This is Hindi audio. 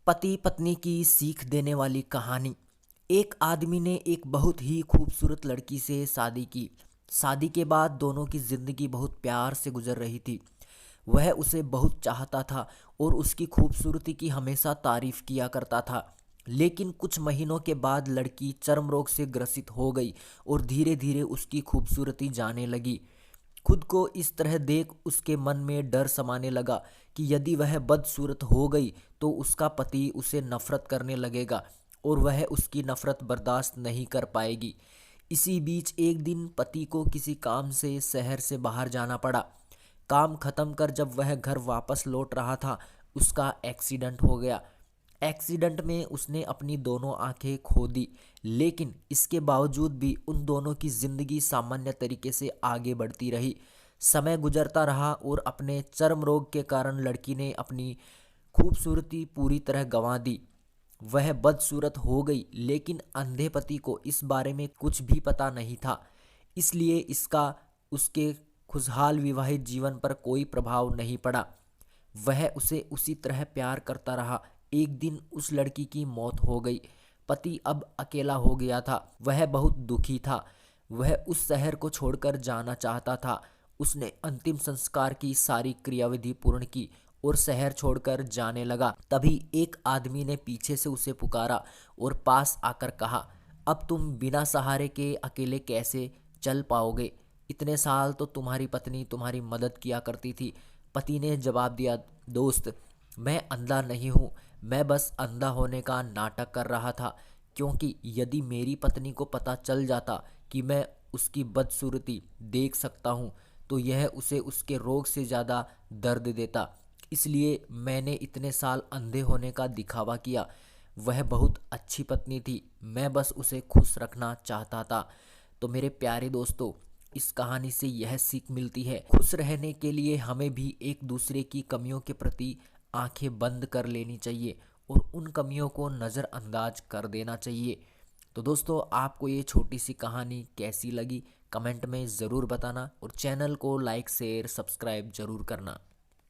पति पत्नी की सीख देने वाली कहानी। एक आदमी ने एक बहुत ही खूबसूरत लड़की से शादी की। शादी के बाद दोनों की जिंदगी बहुत प्यार से गुजर रही थी। वह उसे बहुत चाहता था और उसकी खूबसूरती की हमेशा तारीफ किया करता था। लेकिन कुछ महीनों के बाद लड़की चर्म रोग से ग्रसित हो गई और धीरे धीरे उसकी खूबसूरती जाने लगी। खुद को इस तरह देख उसके मन में डर समाने लगा कि यदि वह बदसूरत हो गई तो उसका पति उसे नफरत करने लगेगा और वह उसकी नफरत बर्दाश्त नहीं कर पाएगी। इसी बीच एक दिन पति को किसी काम से शहर से बाहर जाना पड़ा। काम खत्म कर जब वह घर वापस लौट रहा था, उसका एक्सीडेंट हो गया। एक्सीडेंट में उसने अपनी दोनों आंखें खो दी, लेकिन इसके बावजूद भी उन दोनों की जिंदगी सामान्य तरीके से आगे बढ़ती रही। समय गुजरता रहा और अपने चर्म रोग के कारण लड़की ने अपनी खूबसूरती पूरी तरह गंवा दी। वह बदसूरत हो गई, लेकिन अंधे पति को इस बारे में कुछ भी पता नहीं था। इसलिए इसका उसके खुशहाल विवाहित जीवन पर कोई प्रभाव नहीं पड़ा। वह उसे उसी तरह प्यार करता रहा। एक दिन उस लड़की की मौत हो गई। पति अब अकेला हो गया था। वह बहुत दुखी था। वह उस शहर को छोड़कर जाना चाहता था। उसने अंतिम संस्कार की सारी क्रियाविधि पूर्ण की और शहर छोड़कर जाने लगा। तभी एक आदमी ने पीछे से उसे पुकारा और पास आकर कहा, अब तुम बिना सहारे के अकेले कैसे चल पाओगे? इतने साल तो तुम्हारी पत्नी तुम्हारी मदद किया करती थी। पति ने जवाब दिया, दोस्त, मैं अंधा नहीं हूँ। मैं बस अंधा होने का नाटक कर रहा था, क्योंकि यदि मेरी पत्नी को पता चल जाता कि मैं उसकी बदसूरती देख सकता हूँ तो यह उसे उसके रोग से ज़्यादा दर्द देता। इसलिए मैंने इतने साल अंधे होने का दिखावा किया। वह बहुत अच्छी पत्नी थी, मैं बस उसे खुश रखना चाहता था। तो मेरे प्यारे दोस्तों, इस कहानी से यह सीख मिलती है, खुश रहने के लिए हमें भी एक दूसरे की कमियों के प्रति आंखें बंद कर लेनी चाहिए और उन कमियों को नज़रअंदाज कर देना चाहिए। तो दोस्तों, आपको ये छोटी सी कहानी कैसी लगी कमेंट में ज़रूर बताना और चैनल को लाइक शेयर सब्सक्राइब ज़रूर करना।